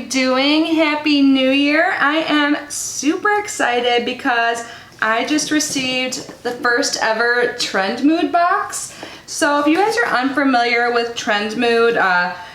you doing? Happy New Year. I am super excited because I just received the first ever Trend Mood box. So if you guys are unfamiliar with Trend Mood,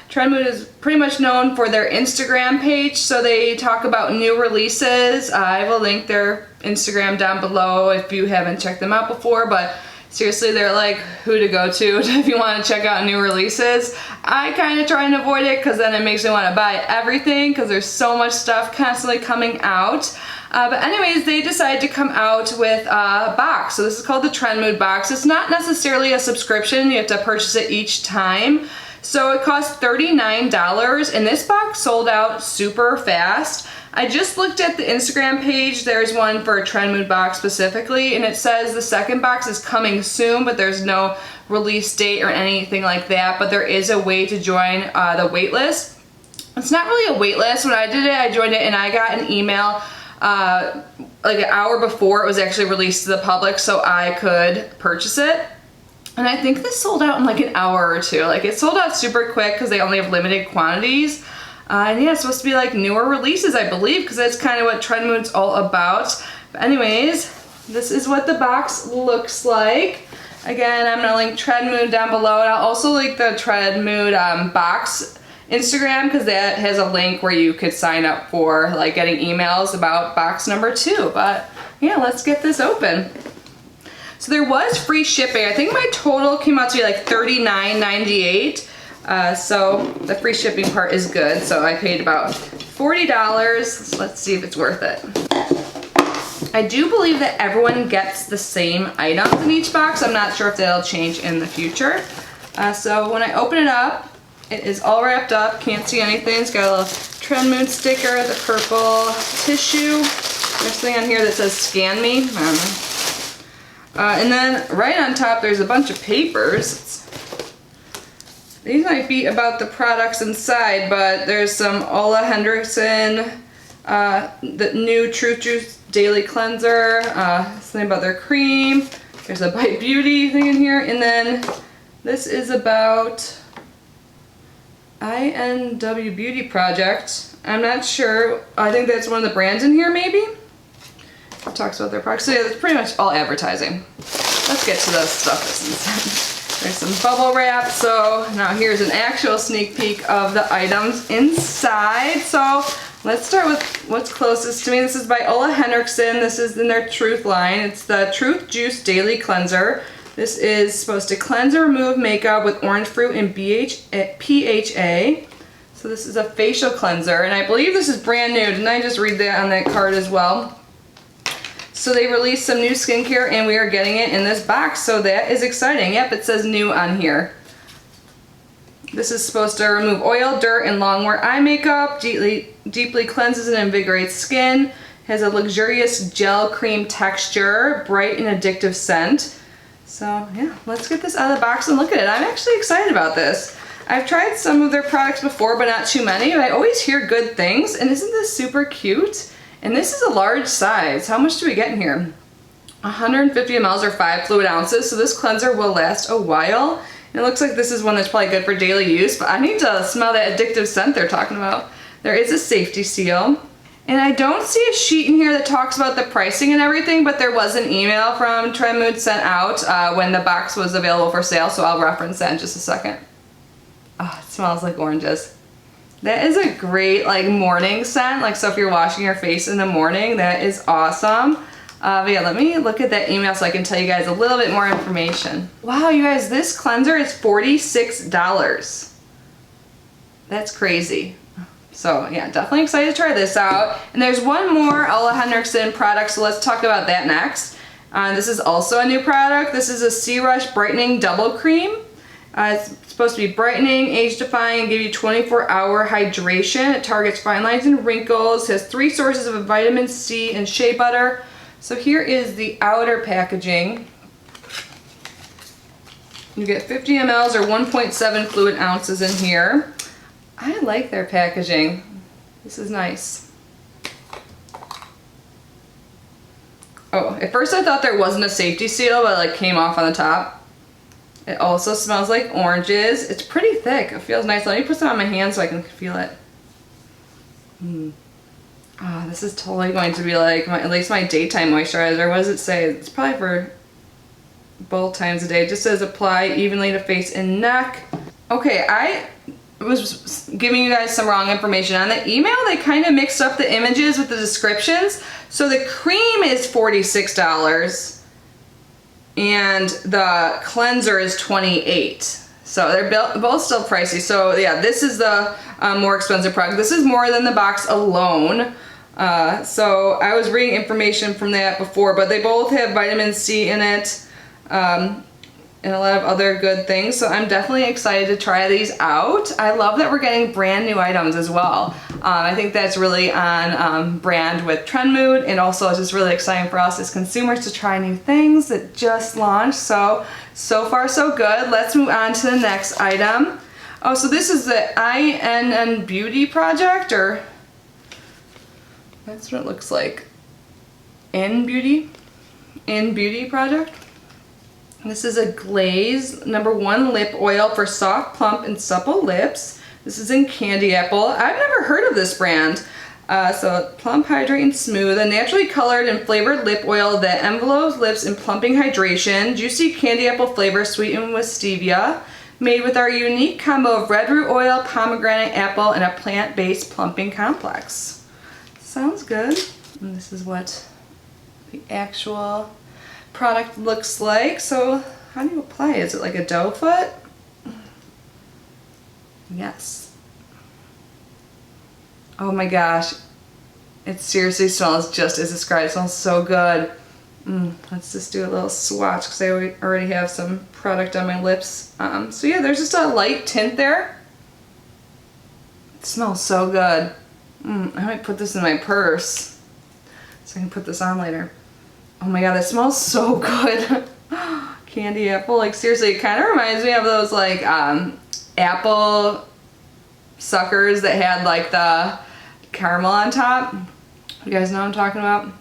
Trend Mood is pretty much known for their Instagram page, so they talk about new releases. I will link their Instagram down below if you haven't checked them out before, but seriously, they're like who to go to if you want to check out new releases. I kind of try and avoid it because then it makes me want to buy everything because there's so much stuff constantly coming out. But anyways, they decided to come out with a box. So this is called the Trend Mood box. It's not necessarily a subscription. You have to purchase it each time. So it costs $39 and this box sold out super fast. I just looked at the Instagram page. There's one for a Trend Mood box specifically, and it says the second box is coming soon, but there's no release date or anything like that. But there is a way to join the wait list. It's not really a wait list. When I did it, I joined it and I got an email like an hour before it was actually released to the public so I could purchase it. And I think this sold out in like an hour or two. Like it sold out super quick because they only have limited quantities. And yeah, it's supposed to be like newer releases, I believe, because that's kind of what Trend Mood's all about. But anyways, this is what the box looks like. Again, I'm gonna link Trend Mood down below, and I'll also link the Trend Mood box Instagram because that has a link where you could sign up for like getting emails about box number 2. But yeah, let's get this open. So there was free shipping. I think my total came out to be like $39.98. So the free shipping part is good. So I paid about $40. So let's see if it's worth it. I do believe that everyone gets the same items in each box. I'm not sure if that'll change in the future. So when I open it up, it is all wrapped up. Can't see anything. It's got a little Trend Mood sticker, the purple tissue. There's something on here that says scan me. I don't know. And then right on top there's a bunch of papers. These might be about the products inside, but there's some Ole Henriksen, the new Truth Juice Daily Cleanser, something about their cream. There's a Bite Beauty thing in here, and then this is about INW Beauty Project. I'm not sure. I think that's one of the brands in here, maybe? It talks about their products. So yeah, that's pretty much all advertising. Let's get to the stuff that's inside. There's some bubble wrap. So now here's an actual sneak peek of the items inside. So let's start with what's closest to me. This is by Ole Henriksen. This is in their Truth line. It's the Truth Juice Daily Cleanser. This is supposed to cleanse and remove makeup with orange fruit and PHA. So this is a facial cleanser, and I believe this is brand new. Didn't I just read that on that card as well? So they released some new skincare and we are getting it in this box, so that is exciting. Yep, it says new on here. This is supposed to remove oil, dirt, and long-wear eye makeup, deeply cleanses and invigorates skin, has a luxurious gel cream texture, bright and addictive scent. So yeah, let's get this out of the box and look at it. I'm actually excited about this. I've tried some of their products before, but not too many, but I always hear good things, and isn't this super cute? And this is a large size. How much do we get in here? 150 mLs or 5 fluid ounces, so this cleanser will last a while. And it looks like this is one that's probably good for daily use, but I need to smell that addictive scent they're talking about. There is a safety seal. And I don't see a sheet in here that talks about the pricing and everything, but there was an email from Trend Mood sent out when the box was available for sale, so I'll reference that in just a second. Oh, it smells like oranges. That is a great like morning scent, like so if you're washing your face in the morning, that is awesome. But yeah, let me look at that email so I can tell you guys a little bit more information. Wow, you guys, this cleanser is $46. That's crazy. So yeah, definitely excited to try this out. And there's one more Ole Henriksen product, so let's talk about that next. This is also a new product. This is a C-Rush Brightening Double Cream. It's supposed to be brightening, age-defying, and give you 24-hour hydration. It targets fine lines and wrinkles. It has 3 sources of vitamin C and shea butter. So here is the outer packaging. You get 50 mLs or 1.7 fluid ounces in here. I like their packaging. This is nice. Oh, at first I thought there wasn't a safety seal, but it like came off on the top. It also smells like oranges. It's pretty thick. It feels nice. Let me put some on my hand so I can feel it. Oh, this is totally going to be like at least my daytime moisturizer. What does it say? It's probably for both times a day. It just says apply evenly to face and neck. Okay, I was giving you guys some wrong information. On the email, they kind of mixed up the images with the descriptions. So the cream is $46 and the cleanser is $28. So they're both still pricey. So yeah, this is the more expensive product. This is more than the box alone. So I was reading information from that before, but they both have vitamin C in it. And a lot of other good things, so I'm definitely excited to try these out. I love that we're getting brand new items as well. I think that's really on brand with Trend Mood, and also it's just really exciting for us as consumers to try new things that just launched. So far so good. Let's move on to the next item. Oh, so this is the INN Beauty Project, or that's what it looks like. In Beauty Project. This is a glaze #1 lip oil for soft, plump, and supple lips. This is in Candy Apple. I've never heard of this brand. So plump, hydrate, and smooth. A naturally colored and flavored lip oil that envelopes lips in plumping hydration. Juicy candy apple flavor sweetened with stevia. Made with our unique combo of red root oil, pomegranate apple, and a plant-based plumping complex. Sounds good. And this is what the actual product looks like. So how do you apply it? Is it like a doe foot? Yes. Oh my gosh, it seriously smells just as described. It smells so good. Let's just do a little swatch because I already have some product on my lips. So yeah, there's just a light tint there. It smells so good. I might put this in my purse so I can put this on later. Oh my god, that smells so good. Candy apple, like seriously, it kind of reminds me of those like apple suckers that had like the caramel on top. You guys know what I'm talking about?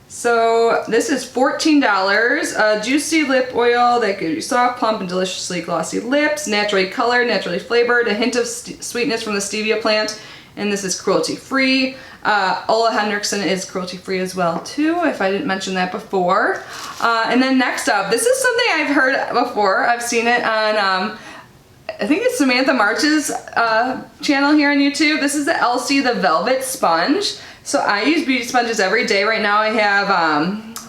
So this is $14. A juicy lip oil that gives you soft, plump, and deliciously glossy lips. Naturally colored, naturally flavored, a hint of sweetness from the stevia plant. And this is cruelty-free. Ola Hendrickson is cruelty-free as well too, if I didn't mention that before. And then next up, this is something I've heard before. I've seen it on, I think it's Samantha March's channel here on YouTube. This is the Elsie the Velvet Sponge. So I use beauty sponges every day. Right now I have,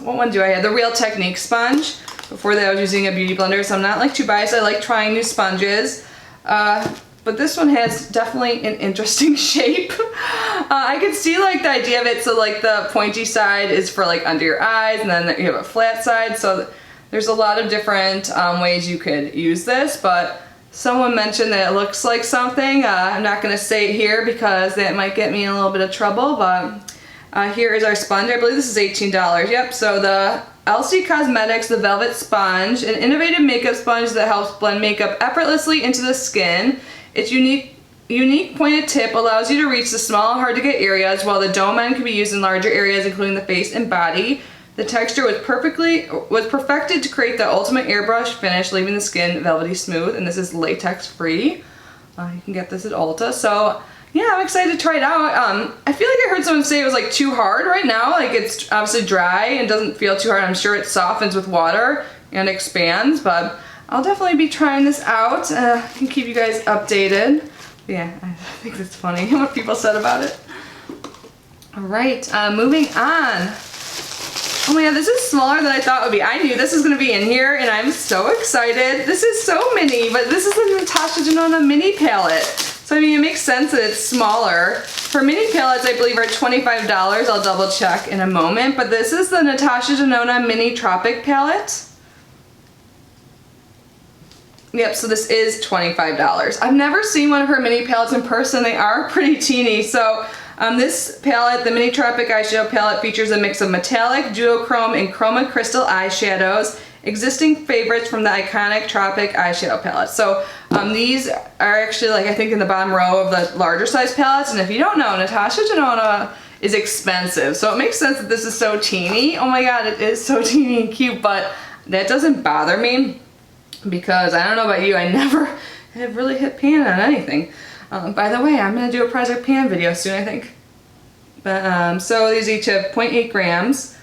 what one do I have? The Real Technique sponge. Before that I was using a beauty blender, so I'm not like too biased. I like trying new sponges. But this one has definitely an interesting shape. I could see like the idea of it, so like the pointy side is for like under your eyes, and then you have a flat side, so there's a lot of different ways you could use this, but someone mentioned that it looks like something. I'm not gonna say it here because that might get me in a little bit of trouble, but here is our sponge. I believe this is $18. Yep, so the Elsie Cosmetics The Velvet Sponge, an innovative makeup sponge that helps blend makeup effortlessly into the skin. Its unique pointed tip allows you to reach the small, hard to get areas, while the dome end can be used in larger areas, including the face and body. The texture was perfected to create the ultimate airbrush finish, leaving the skin velvety smooth, and this is latex free. You can get this at Ulta. So yeah, I'm excited to try it out. I feel like I heard someone say it was like too hard right now. Like it's obviously dry and doesn't feel too hard. I'm sure it softens with water and expands, but I'll definitely be trying this out. I can keep you guys updated. Yeah, I think that's funny what people said about it. All right, moving on. Oh my god, this is smaller than I thought it would be. I knew this was gonna be in here and I'm so excited. This is so mini, but this is the Natasha Denona mini palette. So I mean, it makes sense that it's smaller. Her mini palettes, I believe, are $25. I'll double check in a moment, but this is the Natasha Denona mini Tropic palette. Yep, so this is $25. I've never seen one of her mini palettes in person. They are pretty teeny. So this palette, the Mini Tropic eyeshadow palette, features a mix of metallic, duochrome, and chroma crystal eyeshadows, existing favorites from the iconic Tropic eyeshadow palette. So these are actually, like, I think in the bottom row of the larger size palettes. And if you don't know, Natasha Denona is expensive. So it makes sense that this is so teeny. Oh my god, it is so teeny and cute, but that doesn't bother me. Because I don't know about you, I never have really hit pan on anything. By the way, I'm going to do a Project Pan video soon, I think. So these each have 0.8 grams.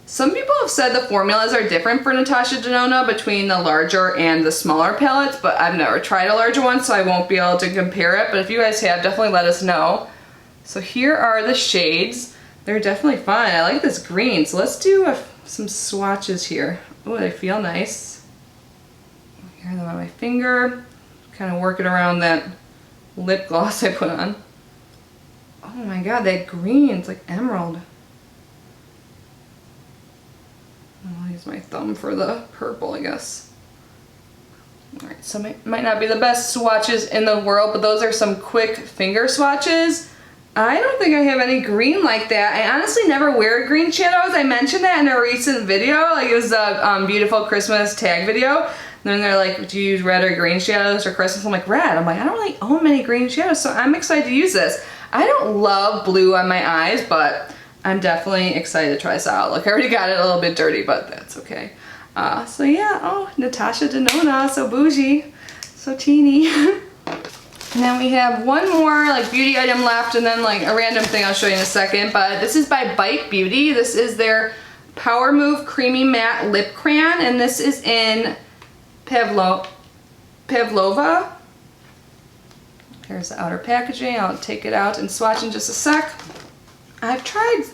Some people have said the formulas are different for Natasha Denona between the larger and the smaller palettes, but I've never tried a larger one, so I won't be able to compare it. But if you guys have, definitely let us know. So here are the shades. They're definitely fun. I like this green, so let's do some swatches here. Oh, they feel nice. Here them on my finger. Kind of working around that lip gloss I put on. Oh my god, that green, it's like emerald. I'll use my thumb for the purple, I guess. Alright, so might not be the best swatches in the world, but those are some quick finger swatches. I don't think I have any green like that. I honestly never wear green shadows. I mentioned that in a recent video, like it was a beautiful Christmas tag video. And then they're like, do you use red or green shadows for Christmas? I'm like, red. I'm like, I don't really own many green shadows, so I'm excited to use this. I don't love blue on my eyes, but I'm definitely excited to try this out. Look, I already got it a little bit dirty, but that's okay. So yeah, oh, Natasha Denona, so bougie, so teeny. And then we have one more like beauty item left, and then like a random thing I'll show you in a second, but this is by Bite Beauty. This is their Power Move Creamy Matte Lip Crayon, and this is in Pavlova. Here's the outer packaging. I'll take it out and swatch in just a sec. I've tried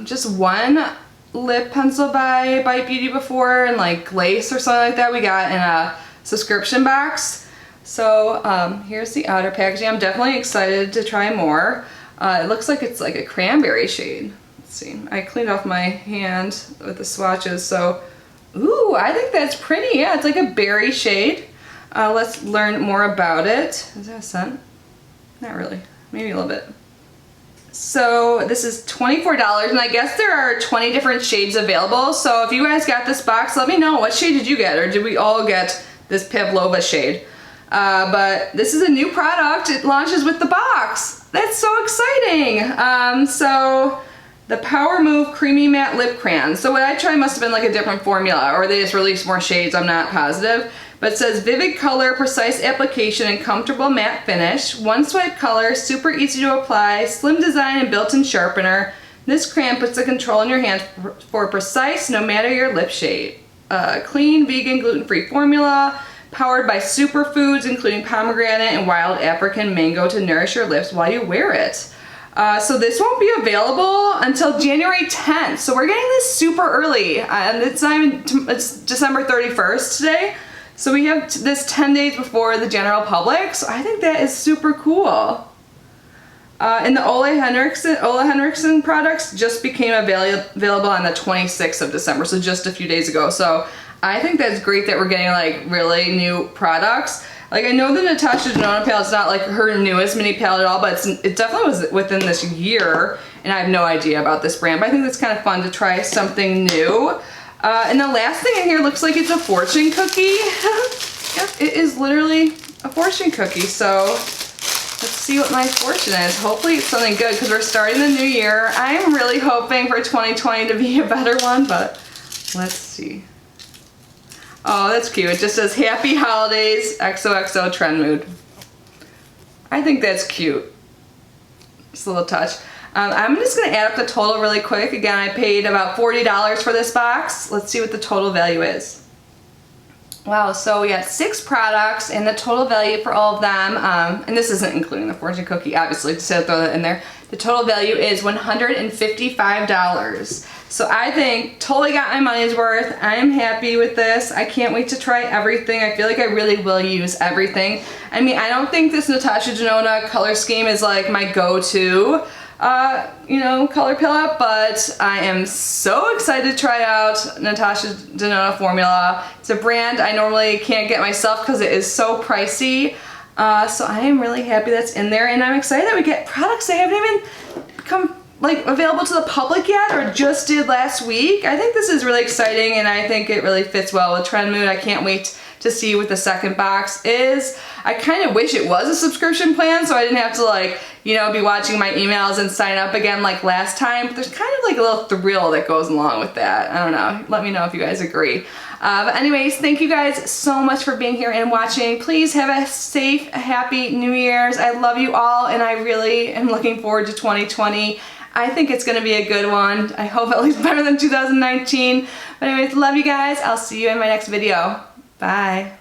just one lip pencil by Bite Beauty before, and like Glace or something like that we got in a subscription box. So here's the outer packaging. I'm definitely excited to try more. It looks like it's like a cranberry shade. Let's see. I cleaned off my hand with the swatches, so ooh, I think that's pretty. Yeah, it's like a berry shade. Let's learn more about it. Is that a scent? Not really. Maybe a little bit. So this is $24, and I guess there are 20 different shades available. So if you guys got this box, let me know. What shade did you get, or did we all get this Pavlova shade? But this is a new product. It launches with the box. That's so exciting. So the Power Move Creamy Matte Lip Crayon. So what I tried must have been like a different formula, or they just released more shades. I'm not positive. But it says vivid color, precise application, and comfortable matte finish. One swipe color, super easy to apply, slim design and built-in sharpener. This crayon puts the control in your hand for precise, no matter your lip shade. Clean, vegan, gluten-free formula. Powered by superfoods, including pomegranate and wild African mango to nourish your lips while you wear it. So this won't be available until January 10th. So we're getting this super early. And it's December 31st today. So we have this 10 days before the general public. So I think that is super cool. And the Ole Henriksen products just became available on the 26th of December. So just a few days ago. So I think that's great that we're getting like really new products. Like I know the Natasha Denona palette's not like her newest mini palette at all, but it definitely was within this year, and I have no idea about this brand, but I think it's kind of fun to try something new. And the last thing in here looks like it's a fortune cookie. Yep, it is literally a fortune cookie, so let's see what my fortune is. Hopefully it's something good because we're starting the new year. I'm really hoping for 2020 to be a better one, but let's see. Oh, that's cute. It just says Happy Holidays, XOXO Trend Mood. I think that's cute. Just a little touch. I'm just going to add up the total really quick. Again, I paid about $40 for this box. Let's see what the total value is. Wow, so we got 6 products, and the total value for all of them, and this isn't including the fortune cookie, obviously, just to throw that in there. The total value is $155. So I think totally got my money's worth. I am happy with this. I can't wait to try everything. I feel like I really will use everything. I mean, I don't think this Natasha Denona color scheme is like my go-to, you know, color palette, but I am so excited to try out Natasha Denona formula. It's a brand I normally can't get myself because it is so pricey. So I am really happy that's in there, and I'm excited that we get products that haven't even become like available to the public yet or just did last week. I think this is really exciting, and I think it really fits well with Trend Mood. I can't wait to see what the second box is. I kind of wish it was a subscription plan so I didn't have to like you know, be watching my emails and sign up again like last time. But there's kind of like a little thrill that goes along with that. I don't know. Let me know if you guys agree. But anyways, thank you guys so much for being here and watching. Please have a safe, happy New Year's. I love you all, and I really am looking forward to 2020. I think it's going to be a good one. I hope at least better than 2019. But anyways, love you guys. I'll see you in my next video. Bye.